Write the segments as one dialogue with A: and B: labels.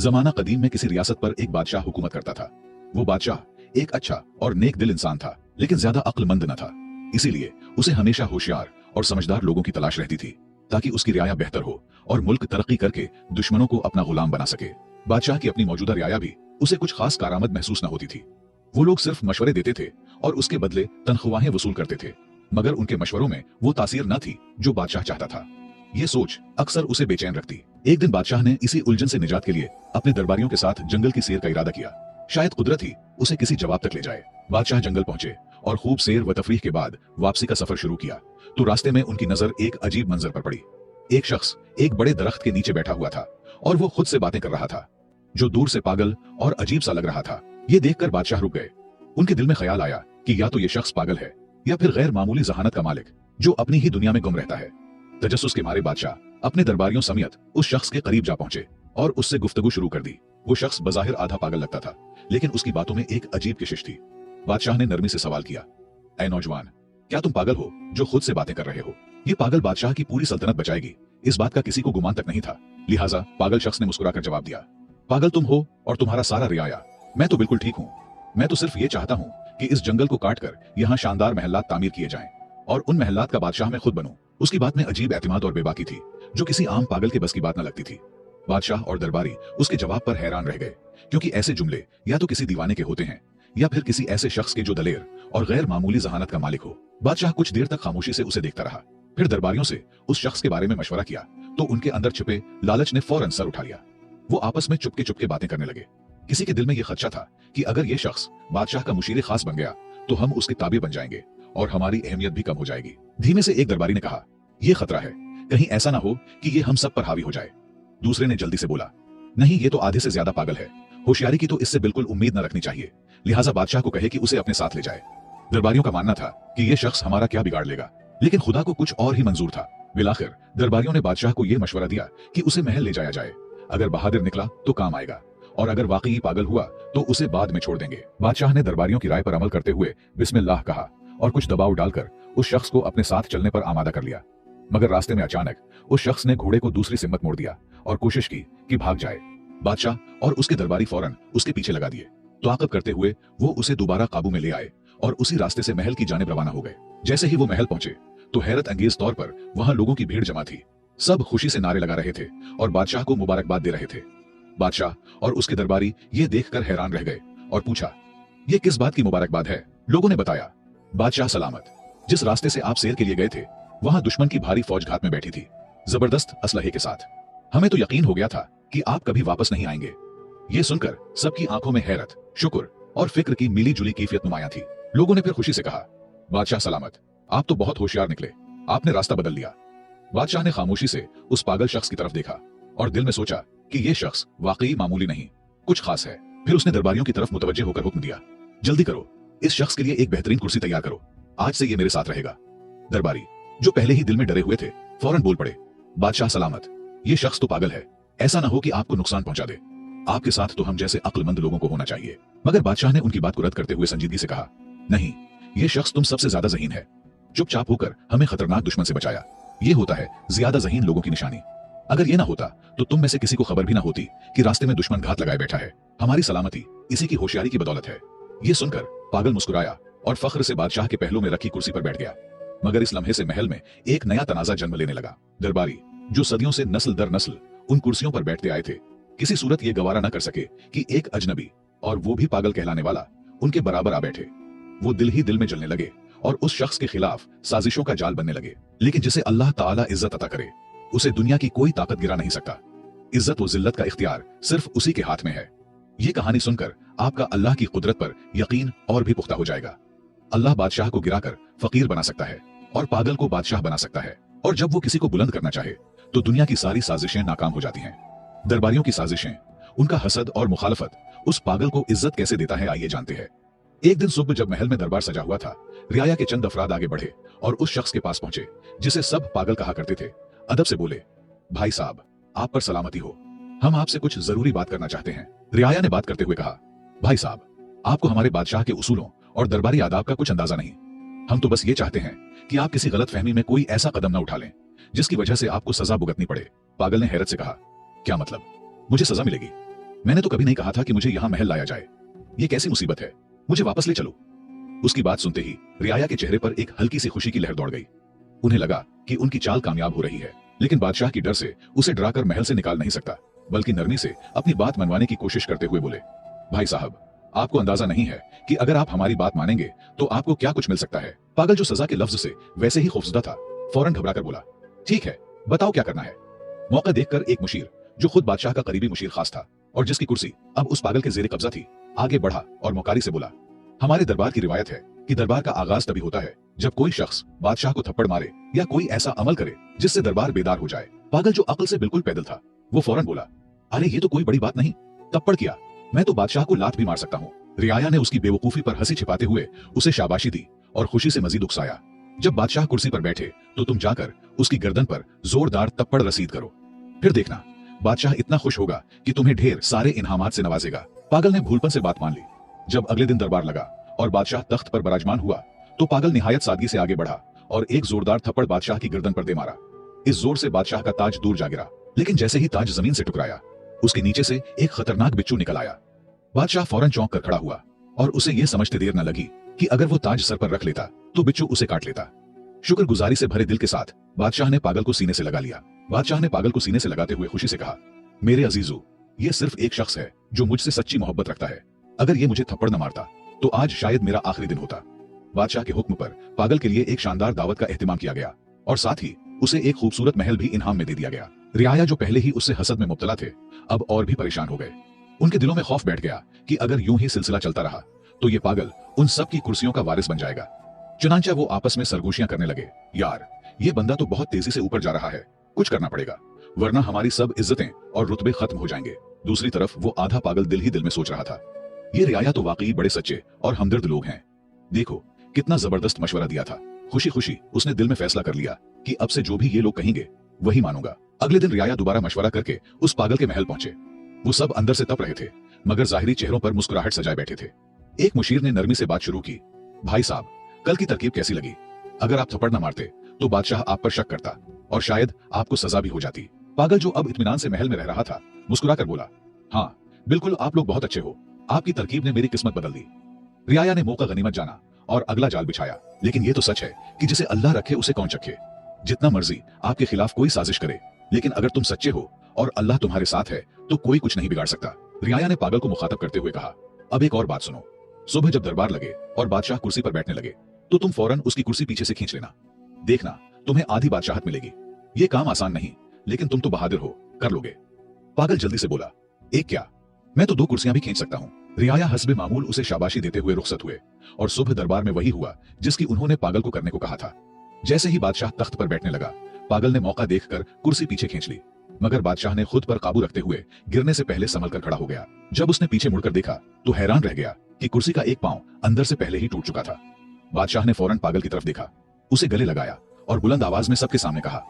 A: जमाना कदीम में किसी रियासत पर एक बादशाह हुकूमत करता था। वो बादशाह एक अच्छा और नेक दिल इंसान था, लेकिन ज्यादा अक्लमंद न था। इसीलिए उसे हमेशा होशियार और समझदार लोगों की तलाश रहती थी, ताकि उसकी रियाया बेहतर हो और मुल्क तरक्की करके दुश्मनों को अपना गुलाम बना सके। बादशाह की अपनी मौजूदा रियाया भी उसे कुछ खास कारामद महसूस न होती थी। वो लोग सिर्फ मशवरे देते थे और उसके बदले तनख्वाहें वसूल करते थे, मगर उनके मशवरों में वो तासीर न थी जो बादशाह चाहता था। ये सोच अक्सर उसे बेचैन रखती। एक दिन बादशाह ने इसी उलझन से निजात के लिए अपने दरबारियों के साथ जंगल की सैर का इरादा किया। शायद कुदरत ही उसे किसी जवाब तक ले जाए। बादशाह जंगल पहुंचे और खूब सैर व तफरीह के बाद वापसी का सफर शुरू किया, तो रास्ते में उनकी नजर एक अजीब मंजर पर पड़ी। एक शख्स एक बड़े दरख्त के नीचे बैठा हुआ था और वो खुद से बातें कर रहा था, जो दूर से पागल और अजीब सा लग रहा था। ये देखकर बादशाह रुक गए। उनके दिल में ख्याल आया कि या तो ये शख्स पागल है या फिर गैर मामूली जहानत का मालिक, जो अपनी ही दुनिया में गुम रहता है। तजस्सुस के मारे बादशाह अपने दरबारियों समेत उस शख्स के करीब जा पहुंचे और उससे गुफ्तगू शुरू कर दी। वो शख्स बज़ाहिर आधा पागल लगता था, लेकिन उसकी बातों में एक अजीब कशिश थी। बादशाह ने नरमी से सवाल किया, ऐ नौजवान, क्या तुम पागल हो जो खुद से बातें कर रहे हो? ये पागल बादशाह की पूरी सल्तनत बचाएगी, इस बात का किसी को गुमान तक नहीं था। लिहाजा पागल शख्स ने मुस्कुराकर जवाब दिया, पागल तुम हो और तुम्हारा सारा रियाया। मैं तो बिल्कुल ठीक हूँ। मैं तो सिर्फ ये चाहता हूँ कि इस जंगल को काटकर यहाँ शानदार महलात तामीर किए जाएं और उन महलात का बादशाह मैं खुद बनूं। उसकी बात में अजीब एतमाद और बेबाकी थी, जो किसी आम पागल के बस की बात न लगती थी। बादशाह और दरबारी उसके जवाब पर हैरान रह गए, क्योंकि ऐसे जुमले या तो किसी दीवाने के होते हैं या फिर किसी ऐसे शख्स के जो दलेर और गैर मामूली जहानत का मालिक हो। बादशाह कुछ देर तक खामोशी से उसे देखता रहा, फिर दरबारियों से उस शख्स के बारे में मशवरा किया, तो उनके अंदर छिपे लालच ने फौरन सर उठा लिया। वो आपस में चुपके चुपके बातें करने लगे। किसी के दिल में यह खदशा था कि अगर ये शख्स बादशाह का मुशीर खास बन गया तो हम उसके ताबे बन जाएंगे और हमारी अहमियत भी कम हो जाएगी। धीमे से एक दरबारी ने कहा, यह खतरा है, कहीं ऐसा ना हो कि ये हम सब पर हावी हो जाए। दूसरे ने जल्दी से बोला, नहीं, ये तो आधे से ज्यादा पागल है, होशियारी की तो इससे बिल्कुल उम्मीद न रखनी चाहिए, लिहाजा बादशाह को कहे कि उसे अपने साथ ले जाए। दरबारियों का मानना था कि यह शख्स हमारा क्या बिगाड़ लेगा, लेकिन खुदा को कुछ और ही मंजूर था। बिलाखिर दरबारियों ने बादशाह को यह मशवरा दिया कि उसे महल ले जाया जाए। अगर बहादुर निकला तो काम आएगा, और अगर वाकई पागल हुआ तो उसे बाद में छोड़ देंगे। बादशाह ने दरबारियों की राय पर अमल करते हुए बिस्मिल्लाह कहा और कुछ दबाव डालकर उस शख्स को अपने साथ चलने पर आमादा कर लिया। मगर रास्ते में अचानक उस शख्स ने घोड़े को दूसरी सिमत मोड़ दिया और कोशिश की कि भाग जाए। बादशाह और उसके दरबारी फौरन उसके पीछे लगा दिए। ताक़ब करते हुए वो उसे दोबारा काबू में ले आए और उसी रास्ते से महल की जानिब रवाना हो गए। जैसे ही वो महल पहुंचे तो हैरत अंगेज तौर पर वहां लोगों की भीड़ जमा थी। सब खुशी से नारे लगा रहे थे और बादशाह को मुबारकबाद दे रहे थे। बादशाह और उसके दरबारी ये देखकर हैरान रह गए और पूछा, ये किस बात की मुबारकबाद है? लोगों ने बताया, बादशाह सलामत, जिस रास्ते से आप सैर के लिए गए थे वहां दुश्मन की भारी फौज घात में बैठी थी, जबरदस्त असलहे के साथ। हमें तो यकीन हो गया था कि आप कभी वापस नहीं आएंगे। ये सुनकर सबकी आंखों में हैरत, शुक्र और फिक्र की मिली जुली कैफियत नुमाया थी। लोगों ने फिर खुशी से कहा, बादशाह सलामत, आप तो बहुत होशियार निकले, आपने रास्ता बदल लिया। बादशाह ने खामोशी से उस पागल शख्स की तरफ देखा और दिल में सोचा कि यह शख्स वाकई मामूली नहीं, कुछ खास है। फिर उसने दरबारियों की तरफ मुतवज्जे होकर हुक्म दिया, जल्दी करो, इस शख्स के लिए एक बेहतरीन कुर्सी तैयार करो, आज से ये मेरे साथ रहेगा। दरबारी, जो पहले ही दिल में डरे हुए थे, फौरन बोल पड़े, बादशाह सलामत, ये शख्स तो पागल है, ऐसा ना हो कि आपको नुकसान पहुंचा दे। आपके साथ तो हम जैसे अक्लमंद लोगों को होना चाहिए। मगर बादशाह ने उनकी बात को रद्द करते हुए संजीदगी से कहा, नहीं, ये शख्स तुम सबसे ज्यादा ज़हीन है, चुपचाप होकर हमें खतरनाक दुश्मन से बचाया। ये होता है ज्यादा ज़हीन लोगों की निशानी। अगर ये ना होता तो तुम में से किसी को खबर भी ना होती कि रास्ते में दुश्मन घात लगाए बैठा है। हमारी सलामती इसी की होशियारी की बदौलत है। ये सुनकर पागल मुस्कुराया और फख्र से बादशाह के पहलू में रखी कुर्सी पर बैठ गया। मगर इस लम्हे से महल में एक नया तनाजा जन्म लेने लगा। दरबारी, जो सदियों से नस्ल दर नस्ल उन कुर्सियों पर बैठते आए थे, किसी सूरत ये गवारा न कर सके कि एक अजनबी, और वो भी पागल कहलाने वाला, उनके बराबर आ बैठे। वो दिल ही दिल में जलने लगे और उस शख्स के खिलाफ साजिशों का जाल बनने लगे। लेकिन जिसे अल्लाह ताला इज्जत अता करे, उसे दुनिया की कोई ताकत गिरा नहीं सकता। इज्जत व जिल्लत का इख्तियार सिर्फ उसी के हाथ में है। ये कहानी सुनकर आपका अल्लाह की कुदरत पर यकीन और भी पुख्ता हो जाएगा। अल्लाह बादशाह को गिराकर फकीर बना सकता है और पागल को बादशाह बना सकता है, और जब वो किसी को बुलंद करना चाहे तो दुनिया की सारी साजिशें नाकाम हो जाती हैं। दरबारियों की साजिशें, उनका हसद और मुखालफत उस पागल को इज्जत कैसे देता है, आइए जानते हैं। एक दिन सुबह जब महल में दरबार सजा हुआ था, रियाया के चंद अफराद आगे बढ़े और उस शख्स के पास पहुंचे जिसे सब पागल कहा करते थे। अदब से बोले, भाई साहब, आप पर सलामती हो, हम आपसे कुछ जरूरी बात करना चाहते हैं। रियाया ने बात करते हुए कहा, भाई साहब, आपको हमारे बादशाह के उसूलों और दरबारी आदाब का कुछ अंदाजा नहीं। हम तो बस ये चाहते हैं कि आप किसी गलत फहमी में कोई ऐसा कदम न उठा लें जिसकी वजह से आपको सजा भुगतनी पड़े। पागल ने हैरत से कहा, क्या मतलब, मुझे सजा मिलेगी? मैंने तो कभी नहीं कहा था कि मुझे यहाँ महल लाया जाए। ये कैसी मुसीबत है, मुझे वापस ले चलो। उसकी बात सुनते ही रियाया के चेहरे पर एक हल्की सी खुशी की लहर दौड़ गई। उन्हें लगा कि उनकी चाल कामयाब हो रही है, लेकिन बादशाह की डर से उसे डराकर महल से निकाल नहीं सकता, बल्कि नरमी से अपनी बात मनवाने की कोशिश करते हुए बोले, भाई साहब, आपको अंदाजा नहीं है कि अगर आप हमारी बात मानेंगे तो आपको क्या कुछ मिल सकता है। पागल, जो सजा के लफ्ज से वैसे ही खौफजदा था, फौरन घबराकर बोला, ठीक है, बताओ क्या करना है। मौका देखकर एक मुशीर, जो खुद बादशाह का करीबी मुशीर खास था और जिसकी कुर्सी अब उस पागल के जेरे कब्जा थी, आगे बढ़ा और मौकारी से बोला, हमारे दरबार की रिवायत है कि दरबार का आगाज तभी होता है जब कोई शख्स बादशाह को थप्पड़ मारे या कोई ऐसा अमल करे जिससे दरबार बेदार हो जाए। पागल, जो अक्ल से बिल्कुल पैदल था, वो फौरन बोला, अरे ये तो कोई बड़ी बात नहीं, थप्पड़ किया, मैं तो बादशाह को लात भी मार सकता हूँ। रियाया ने उसकी बेवकूफी पर हंसी छिपाते हुए उसे शाबाशी दी और खुशी से मजीद उकसाया, जब बादशाह कुर्सी पर बैठे तो तुम जाकर उसकी गर्दन पर जोरदार थप्पड़ रसीद करो, फिर देखना बादशाह इतना खुश होगा कि तुम्हें ढेर सारे इनामात से नवाजेगा। पागल ने भूलपन से बात मान ली। जब अगले दिन दरबार लगा और बादशाह तख्त पर विराजमान हुआ तो पागल निहायत सादगी से आगे बढ़ा और एक जोरदार थप्पड़ बादशाह की गर्दन पर दे मारा। इस जोर से बादशाह का ताज दूर जा गिरा, लेकिन जैसे ही ताज जमीन से टकराया, उसके नीचे से एक खतरनाक बिच्छू निकल आया। बादशाह फौरन चौंक कर खड़ा हुआ और उसे यह समझते देर न लगी कि अगर वो ताज सर पर रख लेता तो बिच्छू उसे काट लेता। शुक्रगुजारी से भरे दिल के साथ बादशाह ने पागल को सीने से लगा लिया। बादशाह ने पागल को सीने से लगाते हुए खुशी से कहा, मेरे अजीजों, ये सिर्फ एक शख्स है जो मुझसे सच्ची मोहब्बत रखता है। अगर ये मुझे थप्पड़ न मारता तो आज शायद मेरा आखिरी दिन होता। बादशाह के हुक्म पर पागल के लिए एक शानदार दावत का एहतिमाम किया गया और साथ ही उसे एक खूबसूरत महल भी इनाम में दे दिया गया। रियाया, जो पहले ही उससे हसद में मुब्तला थे, अब और भी परेशान हो गए। उनके दिलों में खौफ बैठ गया कि अगर यूं ही सिलसिला चलता रहा तो ये पागल उन सब की कुर्सियों का वारिस बन जाएगा। चुनांचे वो आपस में सरगोशियां करने लगे, यार ये बंदा तो बहुत तेजी से ऊपर जा रहा है, कुछ करना पड़ेगा वरना हमारी सब इज्जतें और रुतबे खत्म हो जाएंगे। दूसरी तरफ वो आधा पागल दिल ही दिल में सोच रहा था, ये रियाया तो वाकई बड़े सच्चे और हमदर्द लोग हैं। देखो कितना जबरदस्त मशवरा दिया था। खुशी खुशी उसने दिल में फैसला कर लिया कि अब से जो भी ये लोग कहेंगे वही मानूंगा। अगले दिन रियाया दोबारा मशवरा करके उस पागल के महल पहुंचे। वो सब अंदर से तप रहे थे, मगर जाहिरी चेहरों पर मुस्कुराहट सजाए बैठे थे। एक मुशीर ने नरमी से बात शुरू की, भाई साहब, कल की तरकीब कैसी लगी? अगर आप थप्पड़ न मारते तो बादशाह आप पर शक करता और शायद आपको सजा भी हो जाती। पागल, जो अब इत्मीनान से महल में रह रहा था, मुस्कुराकर बोला, हाँ बिल्कुल, आप लोग बहुत अच्छे हो, आपकी तरकीब ने मेरी किस्मत बदल दी। रियाया ने मौका गनीमत जाना और अगला जाल बिछाया, लेकिन ये तो सच है कि जिसे अल्लाह रखे उसे कौन चखे। जितना मर्जी आपके खिलाफ कोई साजिश करे, लेकिन अगर तुम सच्चे हो और अल्लाह तुम्हारे साथ है तो कोई कुछ नहीं बिगाड़ सकता। रियाया ने पागल को मुखातब करते हुए कहा, अब एक और बात सुनो, सुबह जब दरबार लगे और बादशाह कुर्सी पर बैठने लगे तो तुम फौरन उसकी कुर्सी पीछे से खींच लेना। देखना तुम्हें आधी बादशाहत मिलेगी। ये काम आसान नहीं, लेकिन तुम तो बहादुर हो, कर लोगे। पागल जल्दी से बोला, एक क्या, मैं तो 2 कुर्सियां भी खींच सकता हूँ। रियाया हस्बे मामूल उसे शाबाशी देते हुए रुखसत हुए और सुबह दरबार में वही हुआ जिसकी उन्होंने पागल को करने को कहा था। जैसे ही बादशाह तख्त पर बैठने लगा, पागल ने मौका देखकर कुर्सी पीछे खींच ली, मगर बादशाह ने खुद पर काबू रखते हुए गिरने से पहले संभल कर खड़ा हो गया। जब उसने पीछे मुड़कर देखा तो हैरान रह गया कि कुर्सी का एक पांव अंदर से पहले ही टूट चुका था। बादशाह ने फौरन पागल की तरफ देखा, उसे गले लगाया और बुलंद आवाज में सबके सामने कहा,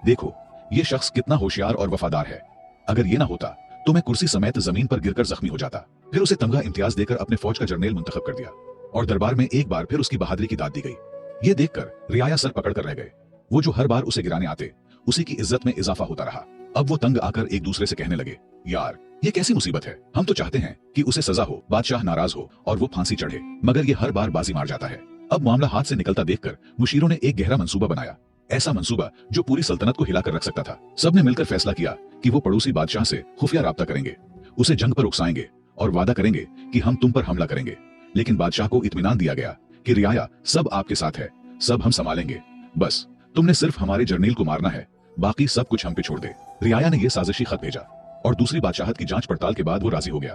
A: देखो ये शख्स कितना होशियार और वफादार है। अगर ये ना होता तो मैं कुर्सी समेत जमीन पर गिरकर जख्मी हो जाता। फिर उसे तमगा इम्तियाज देकर अपने फौज का जर्नेल मुंतखब कर दिया और दरबार में एक बार फिर उसकी बहादुरी की दाद दी गई। ये देखकर रियाया सर पकड़कर रह गए। वो जो हर बार उसे गिराने आते, उसी की इज्जत में इजाफा होता रहा। अब वो तंग आकर एक दूसरे से कहने लगे, यार ये कैसी मुसीबत है, हम तो चाहते हैं कि उसे सजा हो, बादशाह नाराज हो और वो फांसी चढ़े, मगर ये हर बार बाजी मार जाता है। अब मामला हाथ से निकलता देखकर मुशीरों ने एक गहरा मंसूबा बनाया, ऐसा मंसूबा जो पूरी सल्तनत को हिलाकर रख सकता था। सबने मिलकर फैसला किया कि वो पड़ोसी बादशाह से खुफिया राब्ता करेंगे, उसे जंग पर उकसाएंगे और वादा करेंगे कि हम तुम पर हमला करेंगे। लेकिन बादशाह को इत्मीनान दिया गया कि रियाया सब आपके साथ है, सब हम संभालेंगे, बस तुमने सिर्फ हमारे जर्नेल को मारना है, बाकी सब कुछ हम पे छोड़ दे। रियाया ने यह साजिशी खत भेजा और दूसरी बादशाहत की जांच पड़ताल के बाद वो राजी हो गया।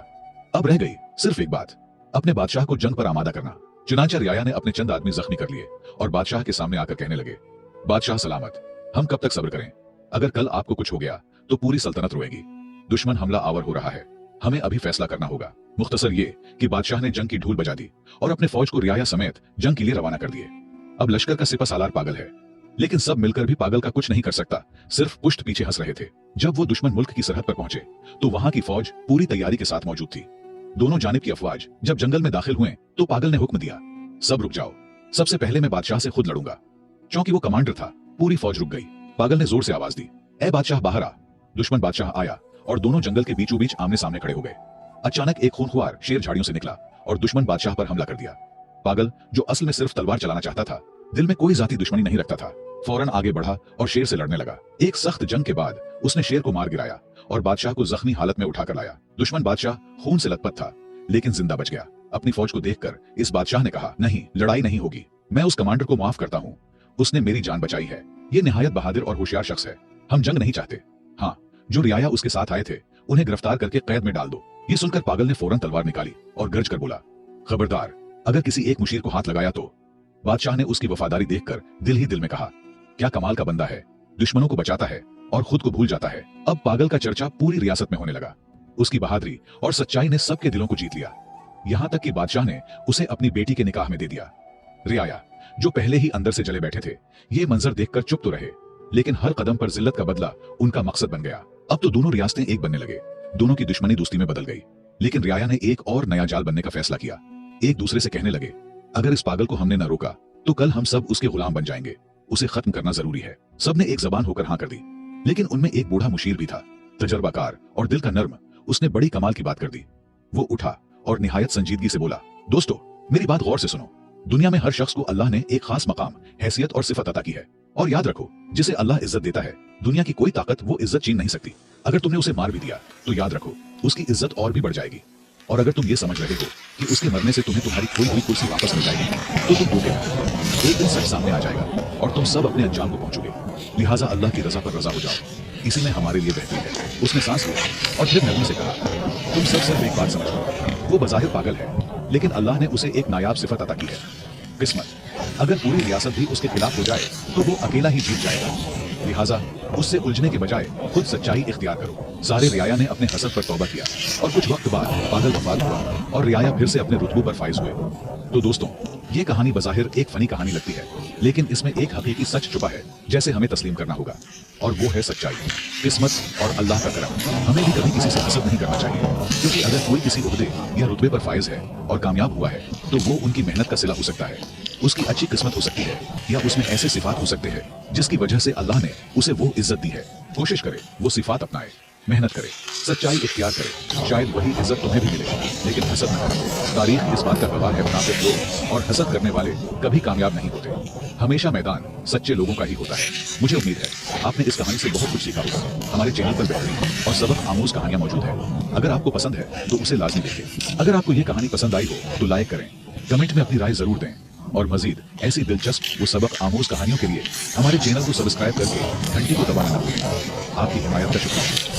A: अब रह गई सिर्फ एक बात, अपने बादशाह को जंग पर आमादा करना। चुनांचे रियाया ने अपने चंद आदमी जख्मी कर लिए और बादशाह के सामने आकर कहने लगे, बादशाह सलामत, हम कब तक सब्र करें? अगर कल आपको कुछ हो गया तो पूरी सल्तनत रोएगी। दुश्मन हमला आवर हो रहा है, हमें अभी फैसला करना होगा। मुख्तसर ये कि बादशाह ने जंग की ढूल बजा दी और अपने फौज को रियाया समेत जंग के लिए रवाना कर दिए। अब लश्कर का सिपा सालार पागल है, लेकिन सब मिलकर भी पागल का कुछ नहीं कर सकता, सिर्फ पुष्ट पीछे हंस रहे थे। जब वो दुश्मन मुल्क की सरहद पर पहुंचे तो वहां की फौज पूरी तैयारी के साथ मौजूद थी। दोनों जानिब की अफवाज जब जंगल में दाखिल हुए तो पागल ने हुक्म दिया, सब रुक जाओ, सबसे पहले मैं बादशाह से खुद लड़ूंगा। क्योंकि वो कमांडर था, पूरी फौज रुक गई। पागल ने जोर से आवाज दी, ए बादशाह बाहर आ। दुश्मन बादशाह आया और दोनों जंगल के बीचों बीच आमने सामने खड़े हो गए। अचानक एक खूंखार शेर झाड़ियों से निकला और दुश्मन बादशाह पर हमला कर दिया। पागल, जो असल में सिर्फ तलवार चलाना चाहता था, दिल में कोई जाती दुश्मनी नहीं रखता था, फौरन आगे बढ़ा और शेर से लड़ने लगा। एक सख्त जंग के बाद उसने शेर को मार गिराया और बादशाह को जख्मी हालत में उठाकर लाया। दुश्मन बादशाह खून से लथपथ था, लेकिन जिंदा बच गया। अपनी फौज को देखकर इस बादशाह ने कहा, नहीं, लड़ाई नहीं होगी। मैं उस कमांडर को माफ करता हूँ, उसने मेरी जान बचाई है। ये निहायत बहादुर और होशियार शख्स है। हम जंग नहीं चाहते। हाँ, जो रियाया उसके साथ आए थे उन्हें गिरफ्तार करके कैद में डाल दो। ये सुनकर पागल ने फौरन तलवार निकाली और गरज कर बोला, खबरदार, अगर किसी एक मुशीर को हाथ लगाया तो। बादशाह ने उसकी वफादारी देखकर दिल ही दिल में कहा, क्या कमाल का बंदा है, दुश्मनों को बचाता है और खुद को भूल जाता है। अब पागल का चर्चा पूरी रियासत में होने लगा। उसकी बहादुरी और सच्चाई ने सबके दिलों को जीत लिया, यहां तक कि बादशाह ने उसे अपनी बेटी के निकाह में दे दिया। रियाया, जो पहले ही अंदर से जले बैठे थे, ये मंजर देखकर चुप तो रहे, लेकिन हर कदम पर जिल्लत का बदला उनका मकसद बन गया। अब तो दोनों रियासतें एक बनने लगे, दोनों की दुश्मनी दोस्ती में बदल गई। लेकिन रियाया ने एक और नया जाल बनने का फैसला किया। एक दूसरे से कहने लगे, अगर इस पागल को हमने न रोका तो कल हम सब उसके गुलाम बन जाएंगे। उसे खत्म करना जरूरी है। सबने एक जबान होकर हाँ कर दी। लेकिन उनमें एक बूढ़ा मुशीर भी था, तजर्बाकार और दिल का नर्म। उसने बड़ी कमाल की बात कर दी। वो उठा और निहायत संजीदगी से बोला, दोस्तों, मेरी बात गौर से सुनो। दुनिया में हर शख्स को अल्लाह ने एक खास मकाम, हैसियत और सिफत अता की है। और याद रखो, जिसे अल्लाह इज्जत देता है, दुनिया की कोई ताकत वो इज्जत छीन नहीं सकती। अगर तुमने उसे मार भी दिया तो याद रखो, उसकी इज्जत और भी बढ़ जाएगी। और अगर तुम ये समझ रहे हो कि उसके मरने से तुम्हें तुम्हारी खोई हुई कुर्सी वापस मिल जाएगी, तो तुम धोखे में। एक दिन सच सामने आ जाएगा और तुम सब अपने अंजाम को पहुंचोगे। लिहाजा अल्लाह की रजा पर रजा हो जाओ, इसी में हमारे लिए बेहतरी है। उसने सांस लिया और फिर नरमी से कहा, तुम सब सिर्फ एक बात समझो, वो बज़ाहिर पागल है, लेकिन अल्लाह ने उसे एक नायाब सिफत अता की है, किस्मत। अगर पूरी रियासत भी उसके खिलाफ हो जाए तो वो अकेला ही जीत जाएगा। लिहाजा उससे उलझने के बजाय खुद सच्चाई इख्तियार करो। सारे रियाया ने अपने हसद पर तौबा किया और कुछ वक्त बाद पागल वफात हुआ और रियाया फिर से अपने रुतबे पर फाइज हुए। तो दोस्तों, ये कहानी बज़ाहिर एक फनी कहानी लगती है, लेकिन इसमें एक हकीकी सच छुपा है जैसे हमें तस्लीम करना होगा, और वो है सच्चाई, किस्मत और अल्लाह का करम। हमें भी कभी किसी से हसद नहीं करना चाहिए, क्योंकि अगर कोई किसी ओहदे या रुतबे पर फाइज है और कामयाब हुआ है तो वो उनकी मेहनत का सिला हो सकता है, उसकी अच्छी किस्मत हो सकती है, या उसमें ऐसे सिफात हो सकते हैं जिसकी वजह से अल्लाह ने उसे वो इज्जत दी है। कोशिश करे वो सिफात अपनाए, मेहनत करे, सच्चाई इख्तियार करे, शायद वही इज्जत तुम्हें भी मिले। लेकिन हसद न करें। तारीख इस बात का गवाह है, मुनाफिक लोग और हसद करने वाले कभी कामयाब नहीं होते। हमेशा मैदान सच्चे लोगों का ही होता है। मुझे उम्मीद है आपने इस कहानी से बहुत कुछ सीखा होगा। हमारे चैनल पर बेहतरीन और सबक आमूज कहानियां मौजूद है। अगर आपको पसंद है तो उसे लाजमी देखें। अगर आपको ये कहानी पसंद आई हो तो लाइक करें, कमेंट में अपनी राय जरूर दें, और मजीद ऐसी दिलचस्प व सबक आमूज कहानियों के लिए हमारे चैनल को सब्सक्राइब करके घंटी को दबाना न भूलें। आपकी हिमायत का शुक्रिया।